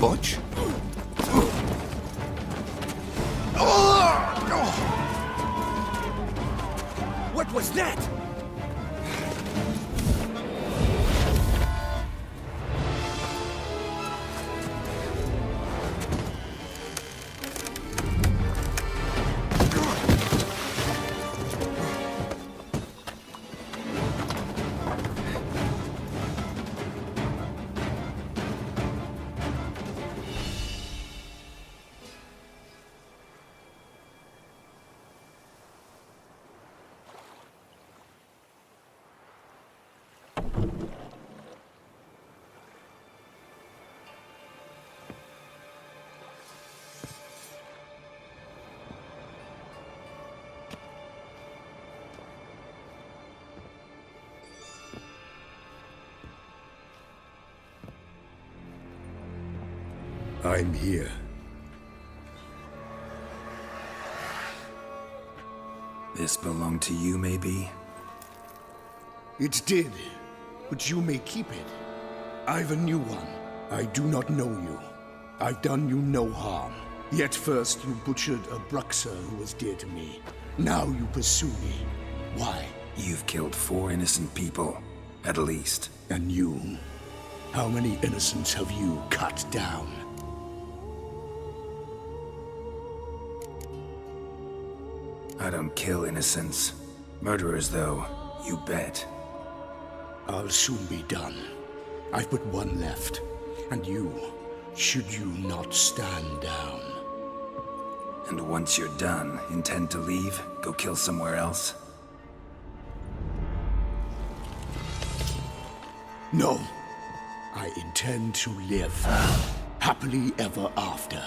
Butch? What was that? I'm here. This belonged to you, maybe? It did, but you may keep it. I've a new one. I do not know you. I've done you no harm. Yet first you butchered a Bruxer who was dear to me. Now you pursue me. Why? You've killed 4 innocent people, at least. And you? How many innocents have you cut down? I don't kill innocents. Murderers, though, you bet. I'll soon be done. I've but one left. And you, should you not stand down. And once you're done, intend to leave? Go kill somewhere else? No. I intend to live. Happily ever after.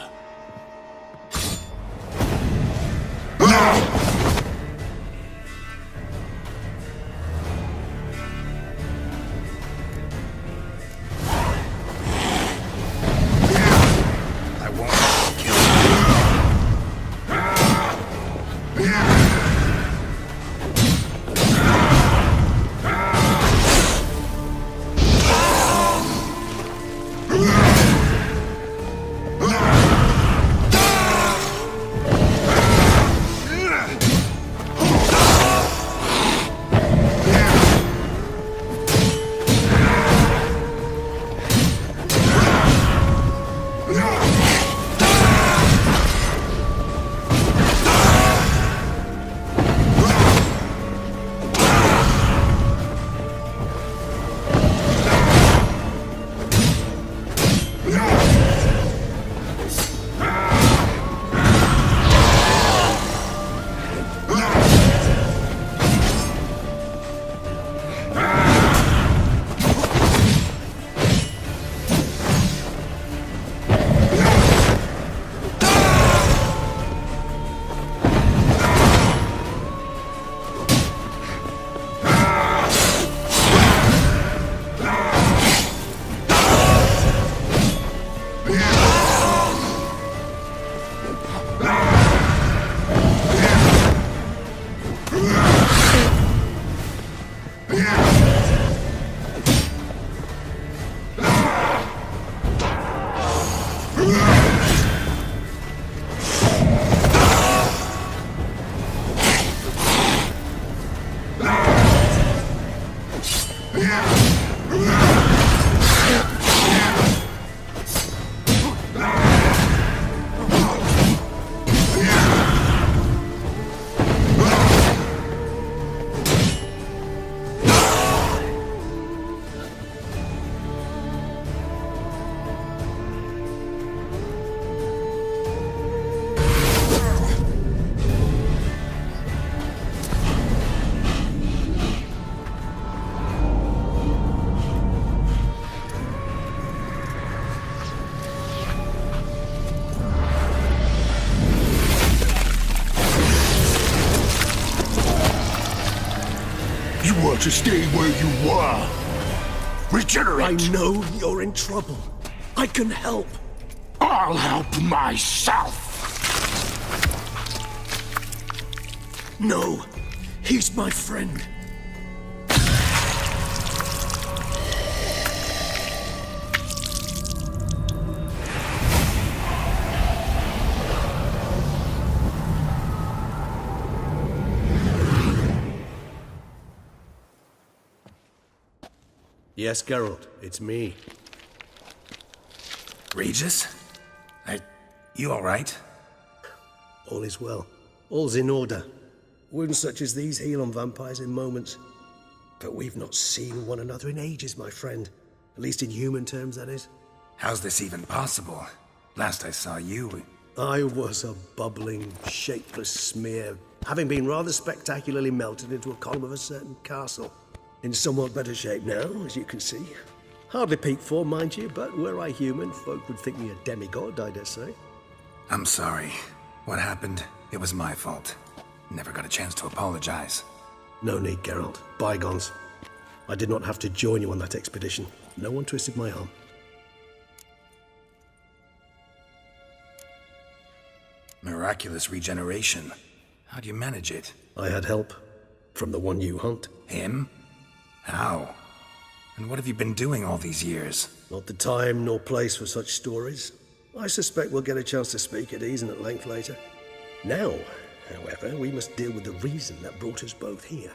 To stay where you were. Regenerate! I know you're in trouble. I can help. I'll help myself! No, he's my friend. Yes, Geralt, it's me. Regis? You alright? All is well. All's in order. Wounds such as these heal on vampires in moments. But we've not seen one another in ages, my friend. At least in human terms, that is. How's this even possible? Last I saw you... I was a bubbling, shapeless smear, having been rather spectacularly melted into a column of a certain castle. In somewhat better shape now, as you can see. Hardly peak form, mind you, but were I human, folk would think me a demigod, I dare say. I'm sorry. What happened, it was my fault. Never got a chance to apologize. No need, Geralt. Bygones. I did not have to join you on that expedition. No one twisted my arm. Miraculous regeneration. How do you manage it? I had help. From the one you hunt. Him? How? And what have you been doing all these years? Not the time nor place for such stories. I suspect we'll get a chance to speak at ease and at length later. Now, however, we must deal with the reason that brought us both here.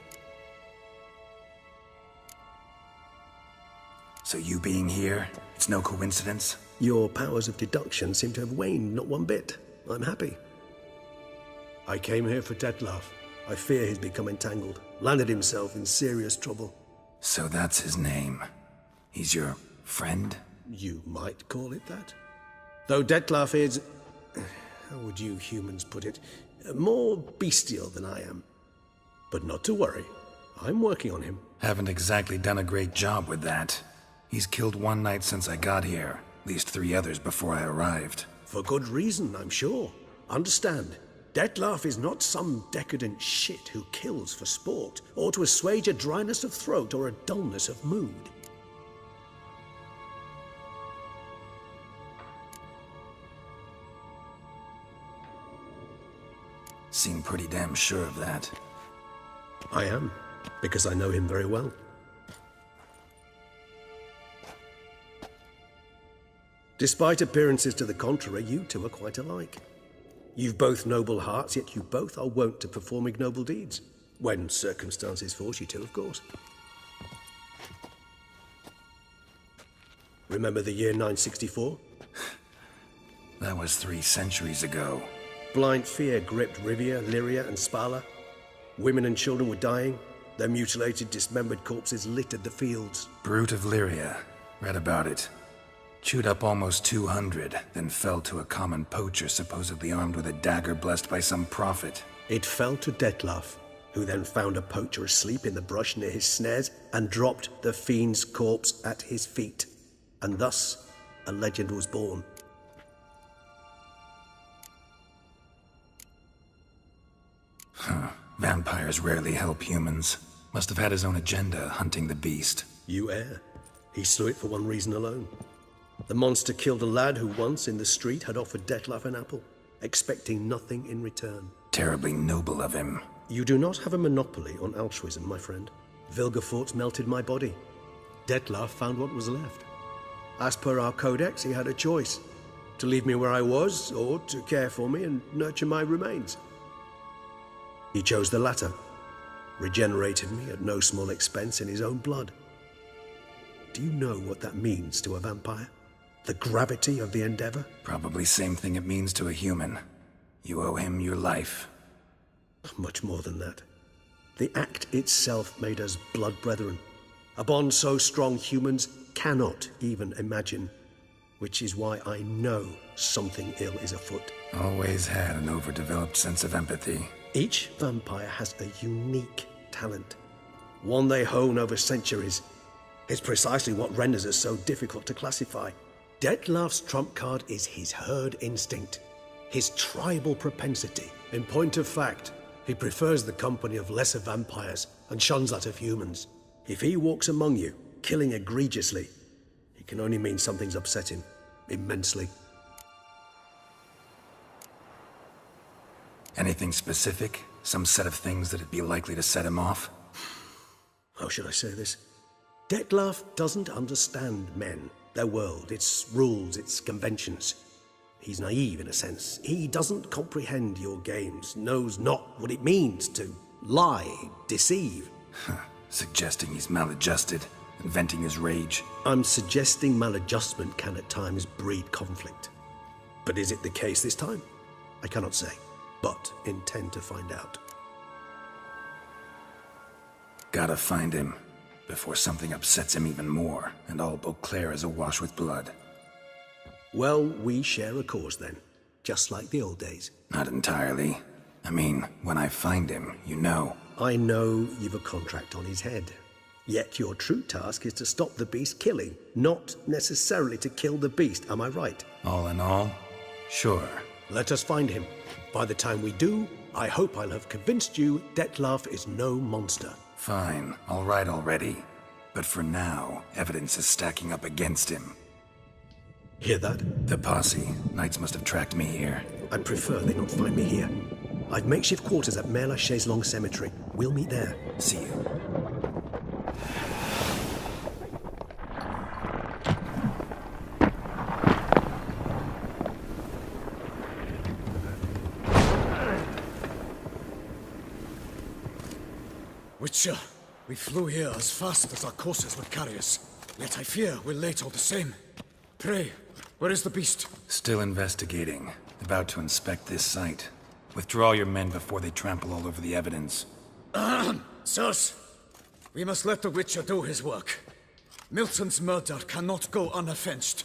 So you being here, it's no coincidence? Your powers of deduction seem to have waned not one bit. I'm happy. I came here for Detlef. I fear he's become entangled, landed himself in serious trouble. So that's his name. He's your friend? You might call it that. Though Detlef is, how would you humans put it, more bestial than I am. But not to worry, I'm working on him. Haven't exactly done a great job with that. He's killed one knight since I got here, at least 3 others before I arrived. For good reason, I'm sure. Understand, Detlef is not some decadent shit who kills for sport, or to assuage a dryness of throat or a dullness of mood. Seem pretty damn sure of that. I am, because I know him very well. Despite appearances to the contrary, you two are quite alike. You've both noble hearts, yet you both are wont to perform ignoble deeds. When circumstances force you to, of course. Remember the year 964? That was 3 centuries ago. Blind fear gripped Rivia, Lyria, and Spala. Women and children were dying. Their mutilated, dismembered corpses littered the fields. Brute of Lyria. Read about it. Chewed up almost 200, then fell to a common poacher supposedly armed with a dagger blessed by some prophet. It fell to Detlef, who then found a poacher asleep in the brush near his snares and dropped the fiend's corpse at his feet. And thus, a legend was born. Vampires rarely help humans. Must have had his own agenda, hunting the beast. You err. He slew it for one reason alone. The monster killed a lad who once, in the street, had offered Detlef an apple, expecting nothing in return. Terribly noble of him. You do not have a monopoly on altruism, my friend. Vilgefortz melted my body. Detlef found what was left. As per our codex, he had a choice. To leave me where I was, or to care for me and nurture my remains. He chose the latter, regenerated me at no small expense in his own blood. Do you know what that means to a vampire? The gravity of the endeavor? Probably same thing it means to a human. You owe him your life. Much more than that. The act itself made us blood brethren. A bond so strong humans cannot even imagine. Which is why I know something ill is afoot. Always had an overdeveloped sense of empathy. Each vampire has a unique talent. One they hone over centuries. It's precisely what renders us so difficult to classify. Detlef's trump card is his herd instinct, his tribal propensity. In point of fact, he prefers the company of lesser vampires and shuns that of humans. If he walks among you, killing egregiously, it can only mean something's upset him, immensely. Anything specific? Some set of things that'd be likely to set him off? How should I say this? Detlef doesn't understand men, their world, its rules, its conventions. He's naive in a sense. He doesn't comprehend your games, knows not what it means to lie, deceive. Suggesting he's maladjusted. and venting his rage. I'm suggesting maladjustment can at times breed conflict. But is it the case this time? I cannot say, but intend to find out. Gotta find him, before something upsets him even more, and all Beauclair is awash with blood. Well, we share a cause then, just like the old days. Not entirely. I mean, when I find him, you know. I know you've a contract on his head. Yet your true task is to stop the beast killing, not necessarily to kill the beast, am I right? All in all, sure. Let us find him. By the time we do, I hope I'll have convinced you Dettlaff is no monster. Fine, all right already. But for now, evidence is stacking up against him. Hear that? The posse. Knights must have tracked me here. I'd prefer they not find me here. I've makeshift quarters at Mère Lachaise Long Cemetery. We'll meet there. See you. Witcher, we flew here as fast as our courses would carry us. Yet I fear we're late all the same. Pray, where is the beast? Still investigating. About to inspect this site. Withdraw your men before they trample all over the evidence. Sirs, we must let the Witcher do his work. Milton's murder cannot go unavenged.